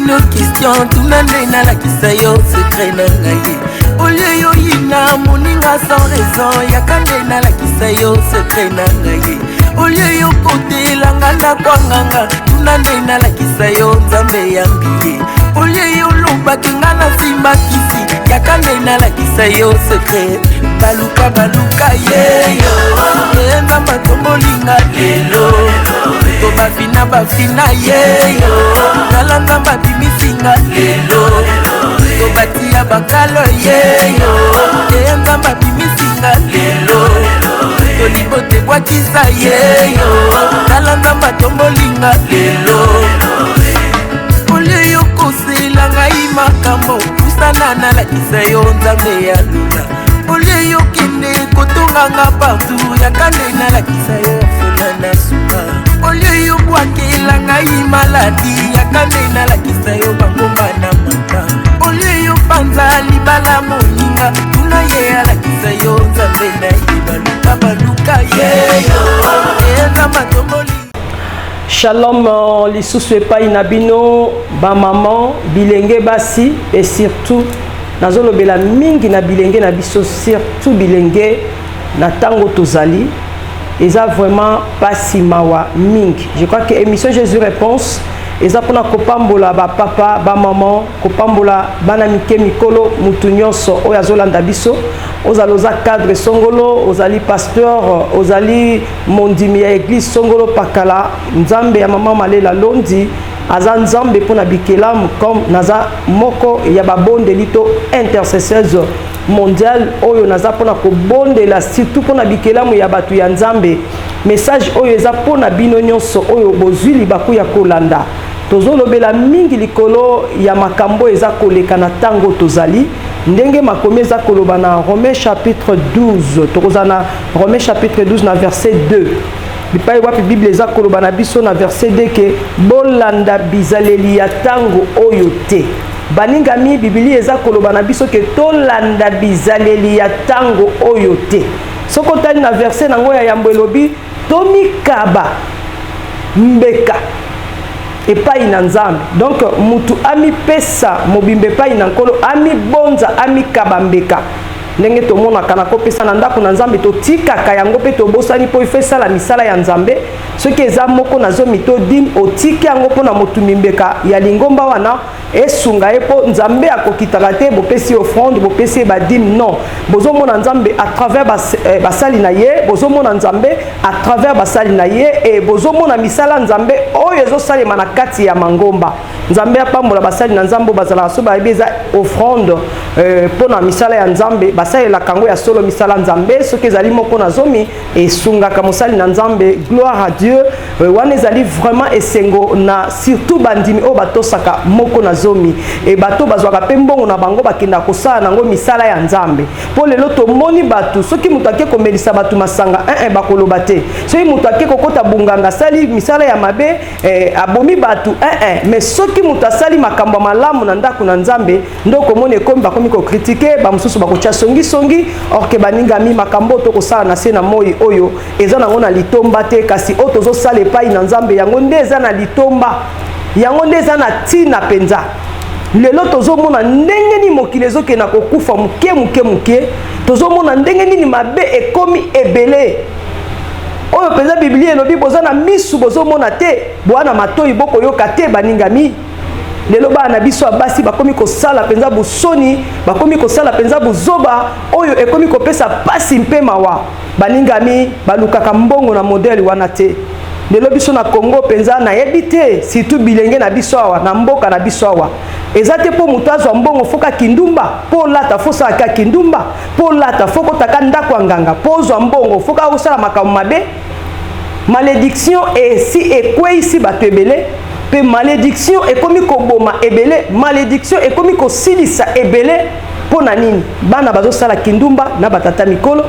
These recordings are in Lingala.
une question, tunanena la kisayo secret na ngai. Olie yo ina moninga sans raison, yakandena la kisayo secret na ngai. Olie yo kote langanda kwa nganga, tunanena la kisayo nzambe yambi. Olie yo loba kingana simba kisi, yakandena la kisayo secret. Baluka baluka yeyo, nzamba tombolinga lelo. To bafina bafina yeyo, nalanga babimisinga lelo. To batia bakalo yeyo, nzamba bimisinga lelo. To libote bwakisa yeyo, nalanga batombolinga lelo. Ole yo kosela ngai makambo, kusana na la kisayo nzambe ya lula. Ole yo kende kotonganga partout, yakande na la kisayo fulana suka. Ole yo bwakela ngai maladi, yakande na la kisayo bangomba na mata. Ole yo panza libala moninga, tuna ye la kisayo nzambe na ibaluka baluka yeyo, nzamba tomboli. Shalom, les sous pas inabino, ba maman, bilenge basi, et surtout, nazolo bela mingi na bilenge na biso, surtout bilenge na tango tozali, et ça vraiment pas si mawa mingi. Je crois que émission Jésus Réponse, et ça pour na kopambola ba papa, ba maman, kopambola bana mike mikolo, mutunyoso, oyazolanda biso. Ozaloza cadre songolo, ozali pasteur, ozali mondimi ya église songolo pakala, nzambe ya mama malela londi, aza nzambe pona bikelamu comme naza moko ya babonde lito intercesseuse mondiale oyo naza pona ko bonde la surtout pona bikelamu ya batu ya nzambe. Message oyo eza pona bino nyonso oyo bozwili baku ya kolanda. Tozolobela mingi likolo ya makambo eza koleka na tango tozali. Ndenge makomi eza koloba na Romains chapitre 12. Tokozana Romains chapitre 12 na verset 2. Bipai wapi Bible eza koloba na biso na verset 2 ke bolanda bizaleli ya tango oyo te. Baningami Biblia eza koloba na biso ke tolanda bizaleli ya tango oyo te. Soko tani na verset nango ya yambo elobi tomikaba mbeka epai na nzambe. Donc mutu ami pesa mobimbe epai na nkolo ami bonza ami kabambeka. Ndenge tomona kana ko pesa na ndako na nzambe to tikaka yango pe to bosani po ifesa la misala ya nzambe. Soki eza moko na zo mito dim otiki yango pona mutu mimbeka ya lingomba wana esunga epo nzambe akokitaka te bopesi offrande bopesi ba dim non. Bozo mona nzambe à travers basali na ye, bozo mona nzambe à travers basali na ye et bozo mona misala nzambe oyo ezo salema na kati ya mangomba. Nzambe apambola basali na nzambo bazala so ba ebeza offrande pona misala ya nzambe basali la kango ya solo misala nzambe soki ezali moko na zomi esunga ka mosali na nzambe. Gloire à Dieu. Wana ezali vraiment esengo na surtout bandimi o batosaka moko na zomi et bato bazwaka pe mbongo na bango bakenda kosala nango misala ya nzambe. Po lelo tomoni batu soki mutu ake komelisa batu masanga bakoloba te. Soki mutu ake kokota bunganga sali misala ya mabe abomi batu mais soki mutu asali makambo malamu na ndako na nzambe ndoko mone komi bakomi ko critiquer ba mususu bakocha songi or ke baningami makambo to kosala na se na moi oyo eza nango na litomba te kasi o tozo sala epai na nzambe yango nde eza na litomba yango nde eza na tina penza. Lelo tozomona ndenge ni mokili ezokena kokufa muke tozomona ndenge nini mabe ekomi ebele oyo penza Biblia elobi boza na misu bozomona te bwana matoi boko yoka te baningami. Lelo bana biso abasi bakomi kosala penza busoni bakomi kosala penza buzoba oyo ekomi kopesa pasi mpe mawa baningami balukaka mbongo na modele wana te. Lelo biso na Congo penza na yebite surtout bilenge na biso awa na mboka na biso awa ezate po mutazo mbongo foka kindumba po lata fosa ka kindumba po lata foko taka ndako nganga pozo mbongo foka usala makambo mabe. Malédiction et si ekwe ici batebele pe malédiction ekomi koboma ebele malédiction ekomi kosilisa ebele pona nini bana bazo sala kindumba na batata mikolo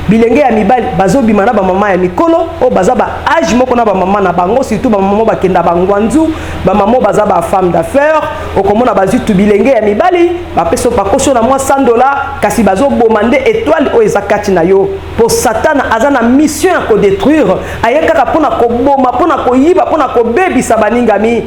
bilenge ya mibali bazo bimana ba mama ya mikolo o baza ba âge moko na ba mama na bango surtout ba mama bakenda bangwanzu ba mama baza ba femme d'affaires okomona bazu tu bilenge ya mibali ba peso pa kosho na moi $100 kasi bazo bomande étoile o ezakati na yo pour Satan azana mission ya ko détruire ayeka pona ko boma pona ko yiba pona ko bebisa baningami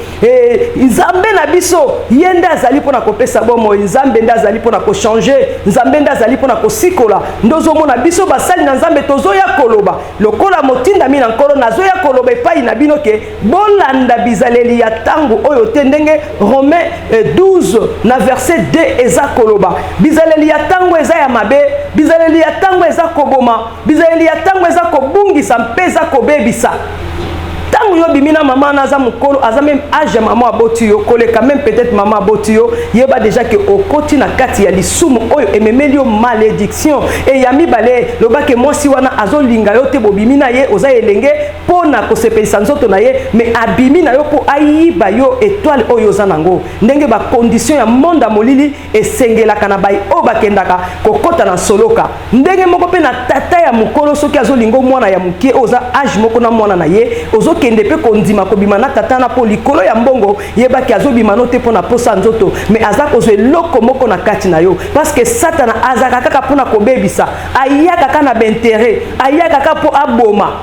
nzambe na biso yende azali pona ko pesa bomo nzambe ndazali pona ko changer nzambe ndazali pona ko sikola ndozo mona biso basali na nzambe tozo ya koloba lokola motinda mina nkolo nazo ya koloba epai na bino ke bolanda bizaleli ya tango oyo te ndenge Romains 12 na verset 2 eza koloba bizaleli ya tango eza ya mabe bizaleli ya tango eza koboma bizaleli ya tango eza kobungisa mpeza kobebisa tango yo bimina maman naza mukolo aza même âge ya maman aboti yo koleka même peut-être maman aboti yo yeba déjà que okoti na kati ya lisumu oyo ememeli yo malédiction et ya mibale lobake mwasi wana azolinga yo te bobimina ye oza elenge pona kosepelisa nzoto na ye mais abimina yo po ayiba yo étoile oyo oza nango ndenge ba condition ya monde molili esengelaka na bai o bakendaka kokota na soloka ndenge moko pe na tata ya mukolo soki azolingo mwana ya mukie oza âge moko na mwana na ye ozo kende pe kondima kobima na tata na po likolo ya mbongo yebaki azobima no te pona posa nzoto mais aza kozwe loko moko na kati na yo parce que Satan azaka kaka pona kobebisa ayaka kaka na bintérêt ayaka kaka po aboma.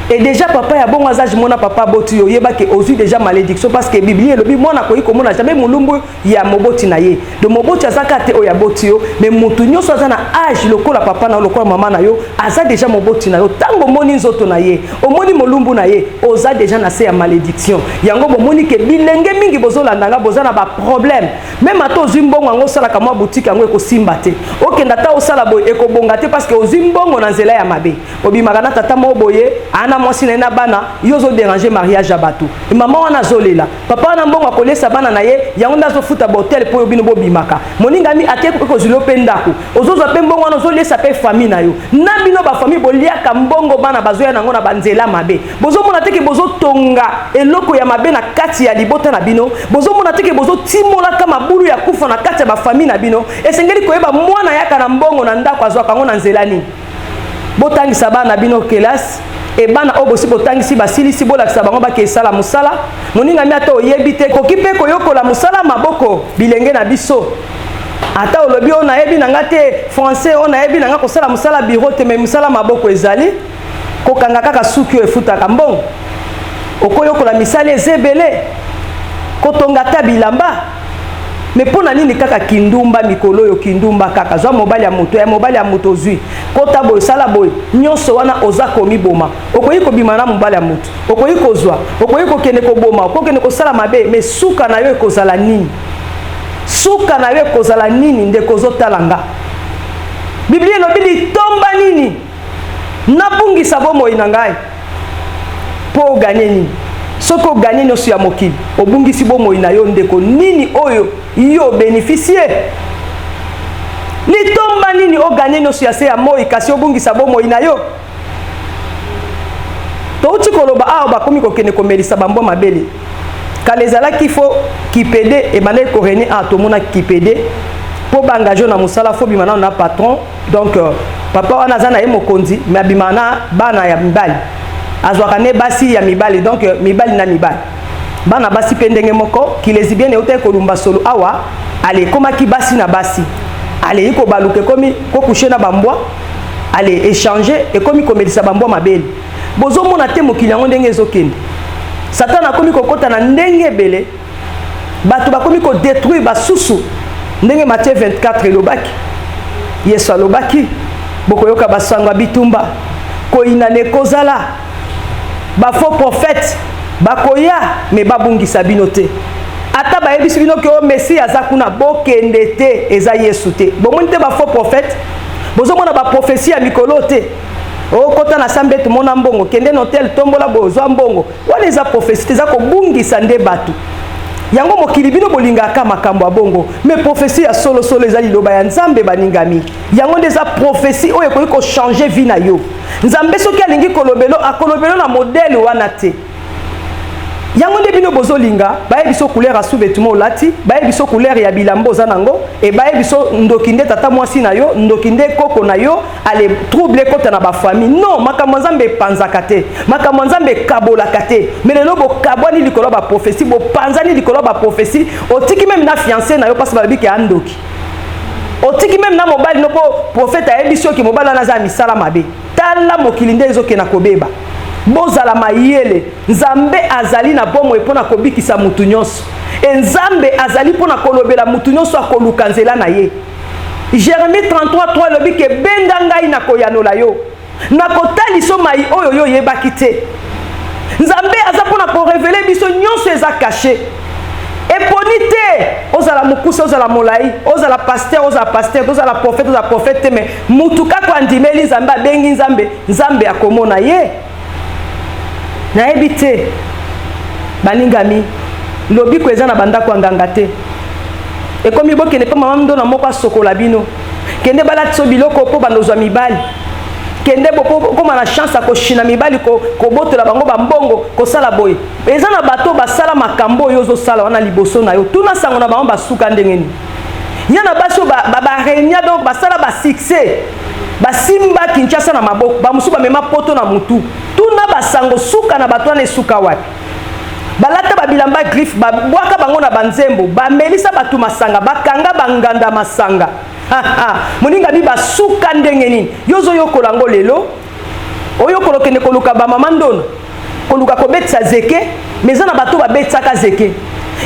Et déjà papa ya bon âge mona papa boti yo yeba ke ozu déjà malédiction parce que Bible elobi mona ko iko mona jamais mulumbu ya moboti na ye de moboti azaka te o ya boti yo mais mutu nyoso aza na âge lokola papa na lokola mama na yo aza déjà moboti na yo tango moni nzoto na ye omoni molumbu na ye oza déjà na se ya malédiction yango bomoni ke bilenge mingi bozolandanga bozana ba problème même ato ozimbongo ngo sala ka mwa boutique ngo ekosimba te okenda ta osala boy ekobonga te parce que ozimbongo na nzela ya mabe obimaka na tata mo boye ana mwasi na bana yozo déranger mariage ya bato maman wana zolela papa wana mbongo akolesa bana na ye yango ndazo futa botel po yobino bobimaka moningami ate ko zilo pendako ozozo pe mbongo wana ozolesa pe famille na yo na bino ba famille boliaka mbongo bana bazoya nango na banzela mabe bozo mona teke bozo tonga eloko ya mabe na kati ya libota na bino bozo mona teke bozo timola kama bulu ya kufa na kati ya ba famille na bino esengeli koyeba mwana yaka na mbongo na ndako azwaka ngo na nzela ni botangisa bana bino kelasi et bana obosi botangisi basilisi bolakisa bango bakesala musala moninga mi ata oyebi te koki mpe koyokola musala maboko bilenge na biso ata olobi oyo nayebi nanga te français oyo nayebi nanga kosala musala bureau te me musala maboko ezali kokanga kaka suki oyo efutaka mbongo okoyokola misala eza ebele kotonga ta bilamba mais pona nini kaka kindumba mikolo oyo kindumba kaka zwa mobali ya moto zwi kota boy sala boy nyonso wana oza komi boma okoyi kobima na mobali ya moto okoyi kozwa okoyi kokende koboma okokende kosala mabe mais suka na yo ekozala nini suka na yo ekozala nini nde kozotalanga Biblia elobi litomba nini nabungisa bomoi na ngai po oganye nini soko gagné nyonso ya mokili obungisi bomoi na yo ndeko nini oyo yo bénéficier litomba nini o gagné nyonso ya se ya moi kasi obungisa bomoi na yo touti koloba awa bakomi kokende komelisa bambo mabele kala ezalaki fo kipede ebandaki koreni a tomona kipede po baengage na mosala fo bima nano na patron donc papa wana aza na ye mokonzi me abima na bana ya mibali azwaka ne basi ya mibali donc mibali na mibali bana basi pe ndenge moko kilesibienne eutai kolumba solo awa ale ekomaki basi na basi ale ikobaluka ekomi kokushe na bambwa ale échanger ekomi komelisa bambwa mabele bozomona te mokili yango ndenge ezokende Satan akomi kokota na ndenge ebele bato bakomi kodétruire basusu ndenge Matthieu 24 elobaki Yesu alobaki bokoyoka basango bitumba koina ne kozala ba faux prophète bakoya me babungisa bino te ata bayebisi bino ke o Messie aza kuna bokende te eza Yesu te bomoni te ba faux prophète bozomona ba prophétie ya mikolo te o kota na sambe to mona mbongo kende no tel tombola bozwa mbongo wana eza prophétie eza kobungisa nde bato yango mokili bino bolingaka makambo ya bongo mais prophétie ya solo solo eza liloba ya nzambe baningami yango nde eza prophétie oyo ekoki kochanger vie na yo nzambe soki alingi kolobelo akolobelo na modele wana te yango nde bino bozolinga baye biso couleur asu vêtement olati baye biso couleur ya bilambo za nango et baye biso ndoki nde tata mwasi na yo ndoki nde koko na yo ale trouble kota na ba famille non makambo nzambe panzaka te makambo nzambe kabolaka te mais lelo bo kabwani likolo ba prophétie bo panzani likolo ba prophétie otiki même na fiancé na yo parce ba biki andoki otiki même na mobile no po prophète a ebiso ki mobile na za misala mabe tala mokili nde ezoke na kobeba bozala mayele nzambe azali na bomo epona kobikisa mutu nyonso nzambe azali pona kolobela mutu nyonso akoluka nzela na ye Jérémie 33:3 lobi ke benda ngai na koyanola yo na kotaliso mai oyo yo yebaki te nzambe aza pona ko révéler biso nyonso eza caché eponi te ozala mukusa ozala molai ozala pasteur ozala prophète mais mutu kako andimeli nzambe abengi nzambe akomona ye na ebite balingami lobi ko eza na bandako nganga te e komi bokene pa mama ndo na moko sokola bino kende balati so biloko po bandozwa mibali kende bopo koma na chance ko shina mibali ko botola bango bambongo ko sala boy eza na bato basala makambo yo zo sala wana liboso na yo tuna sango na bango basuka ndengeni yana baso ba renya donc basala ba succès basimba Kinshasa na maboko bamusuba mema poto na mutu tuna basango suka na bato na suka wapi balata babilamba griffe babwaka bango na banzembo bamelisa batu masanga bakanga banganda masanga moninga bi basuka ndengeni yozo yokola ngo lelo oyokolo kende koluka ba mama ndona koluka kobetsa zeke meza na bato babetsaka zeke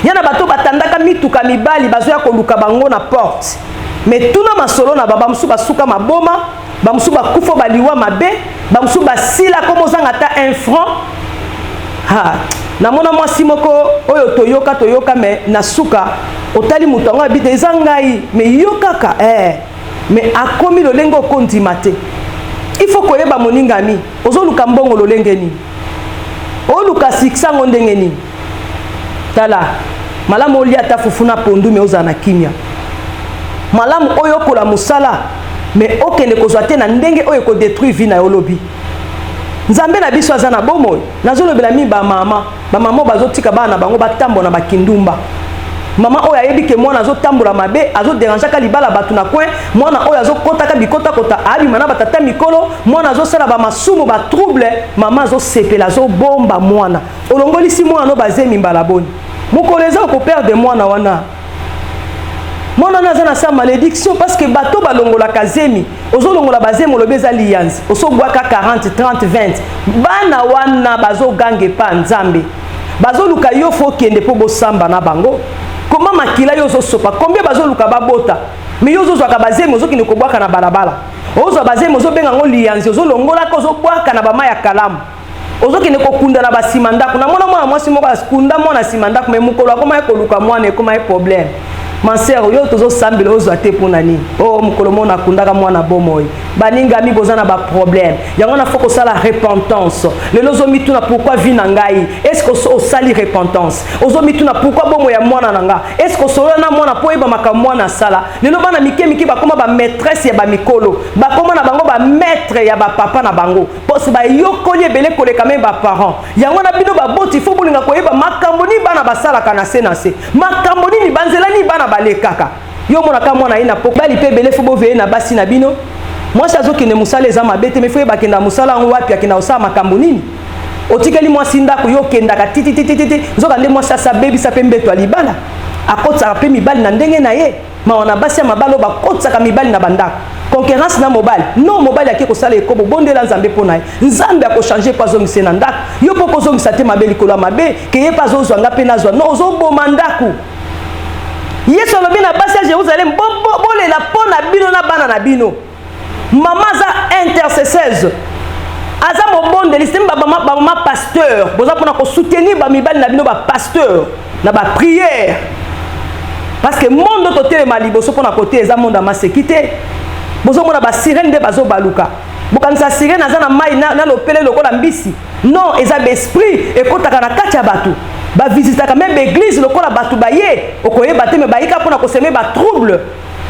yana bato batandaka mituka mibali bazoya koluka bango na porte mais tuna masolo na baba musu basuka maboma bamusu bakufo baliwa mabe bamusu basila komo zanga ta 1 franc na mona mwasi moko oyo toyoka mais na suka otali mutu ngo abite eza ngai mais yokaka mais akomi lolengo kondima te il faut koyeba moningami ozoluka mbongo lolenge nini oluka siksango ndenge nini tala malamu olia ta fufuna pondu mais ozana kimia malamu oyo kola musala mais okende kozwa te na ndenge oyo ko détruire vie na yo lobi nzambe na biso azana bomo nazolobela mi ba mama bazotika bana bango batambo na bakindumba mama oyo ayebi ke mwana azotambola mabe azoderangeaka libala batu na coin mwana oyo azokotaka bikota abima na batata mikolo mwana azosala bamasumu batrouble mama azosepela azobomba mwana olongolisi mwana no bazemi mbala boni mokolo eza okoperde mwana wana mwana naza na sa malédiction parce que bato balongolaka zemi ozolongola bazemi olobi eza liyanzi osobwaka 40 30 20 bana wana bazogange pa nzambe bazoluka yo fo kende po bosamba na bango koma makila yo zosopa combien bazoluka babota mais yo zozwaka bazemi ozokende kobwaka na balabala ozwa bazemi ozobenga ngo liyanzi ozolongolaka ozobwaka na bama ya kalamu ozokende kokunda na basima ndako na mwana mwasi moko akunda mwana sima ndako mais mokolo akoma ekoluka mwana ekoma problème Manser yo tozo sambelo ozo ate pona ni mukolo mona kundaka mwana bomoy baninga mi bozana ba problème yango na foko sala repentance lelo zo mituna pourquoi vie na ngai est-ce que o sali repentance ozo mituna pourquoi bomo ya mwana nanga est-ce que solo na mwana po eba maka mwana sala lelo bana miki bakoma ba maîtresse ya ba mikolo bakoma na bango ba maître ya ba papa na bango pose ba yokoli ebele koleka même ba parents yango na bino ba boti fo bolinga ko eba makambo ni bana basala kana se makambo ni banzela ni bana balekaka yo mona ka mwana ina poko bali pe bele fo boveye na basi na bino mwasi azokende musala eza mabete me fo bakenda musala ngo wapi akenda osala makambo nini otikeli mwasi ndako yo kendaka titi nzoka nde mwasi asa bebisa pe mbeto alibala akotsaka pe mibali na ndenge na ye maona basi ya mabalo bakotsaka mibali na bandako concurrence na mobile non mobile akiko sala ekobo bondela nzambe pona ye nzambe akochange pa zongise na ndako yo poko zongisa te mabe likolo mabe ke ye pa zozwa nga pe nazwa non ozoboma ndako Yesu alobi na basi ya Jérusalem bolela pona bino na bana na bino mama za intercesseuse aza mobondeli simba mama pasteur boza pona ko soutenir ba mibali na bino ba pasteur na ba prière parce que monde totel maliboso pona côté eza monde ma sécurité bozo mona ba sirène de bazo baluka bokanisa sirène aza na mai na lopele lokola mbisi non eza l'esprit ekotaka na kati ya batu ba visitaka même l'église lokola batu baye okoyeba te me bayika pona ko semer ba trouble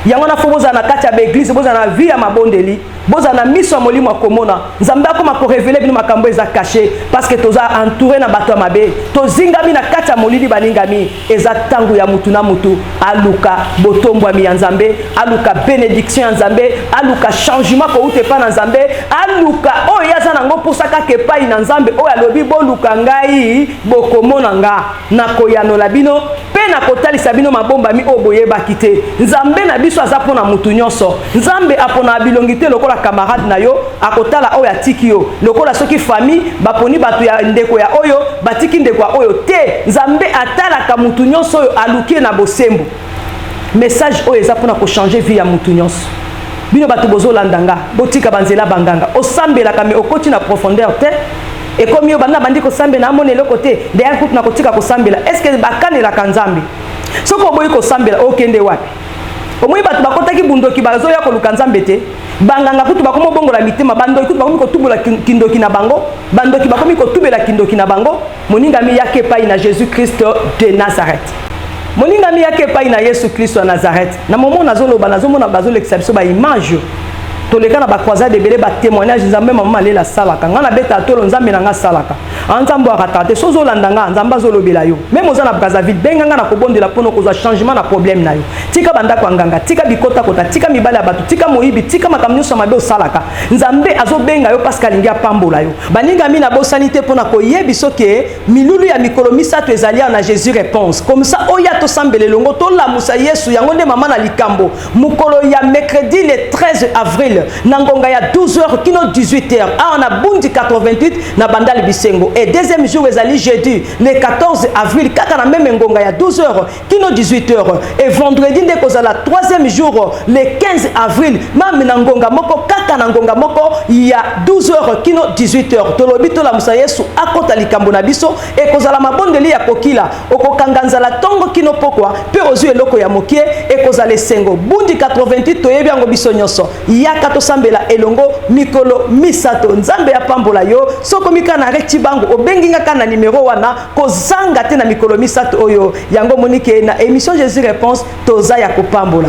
yango na fo bozala na kati ya baeglise bozala na vie ya mabondeli bozala na miso ya molimo akomona nzambe akoma korevele bino makambo eza caché parce que toza entouré na bato ya mabe tozingami na kati ya molili baningami eza ntango ya mutu na mutu aluka botombwami ya nzambe aluka bénédiction ya nzambe aluka changement kouta epai na nzambe aluka oyo aza nango mposa kaka epai na nzambe oyo alobi boluka ngai bokomona nga nakoyanola bino mpe nakotalisa bino mabombami oyo boyebaki te nzambe na biso aza mpona mutu nyonso nzambe apona bilongi te lokola camarade na yo akotala oyo atiki yo lokola soki famille baponi bato ya ndeko ya oyo batiki ndeko ya oyo te nzambe atalaka mutu nyonso oyo alukie na bosembo message oyo eza mpona kochanger vie ya mutu nyonso bino bato bozolanda nga botika banzela banganga osambelaka me okoti na profondeur te ekomi yo banda bandi kosambela amona eloko te ndeya kutu na kotika kosambela est ce que bakanelaka nzambe soki oboyi kosambela okende wapi omoi bato bakotaki bundoki bazoya koluka nzambe te banganga kutu bakomi obongola mitema bandoki kutu bakomi kotubola kindoki na bango bandoki bakomi kotubela kindoki na bango moningami yaki epai na Jésus Christ de Nazareth moningami yaki epai na Yesu Christ ya Nazareth na momo nazoloba nazomona bazolekisa biso baimage toleka na bakroisade ebele batémoignage nzambe mama alela asalaka nga na beta atolo nzambe na nga asalaka nzambe akata te so ozolanda nga nzambe azolobela yo meme oza na Brazzaville benga nga na kobondela mpona kozwa changement na problème na yo tika bandako ya nganga tika bikotakota tika mibale ya bato tika moyibi tika makambo nyonso mabe osalaka nzambe azobenga yo parce que alingi apambola yo baningami na bosani te mpona koyebi soki milulu ya mikolo misato ezali na Jésus réponse comme ça oya tosambela elongo tolamusa Yesu yango nde mama na likambo mokolo ya mercredi le 13 avril Nangonga ya 12h kino 18h on a bundi 88 na bandali bisengo et deuxième jour ezali jeudi le 14 avril kaka na même ngonga ya 12h kino 18h et vendredi nde kozala troisième jour le 15 avril même na ngonga moko kaka na ngonga moko ya 12h kino 18h tolobi tola musa Yesu akota likambo na biso et kozala mabondeli ya kokila okokanga nzala tongo kino pokwa pe ozu eloko ya mokie et kozala sengo bundi 88 toyebi yango biso nyonso yaka tosambela elongo mikolo misato nzambe ya pambola yo soko mika na rekti bango obenginga kana numéro wana kozanga te na mikolo misato oyo yango monike na émission Jésus réponse toza ya kopambola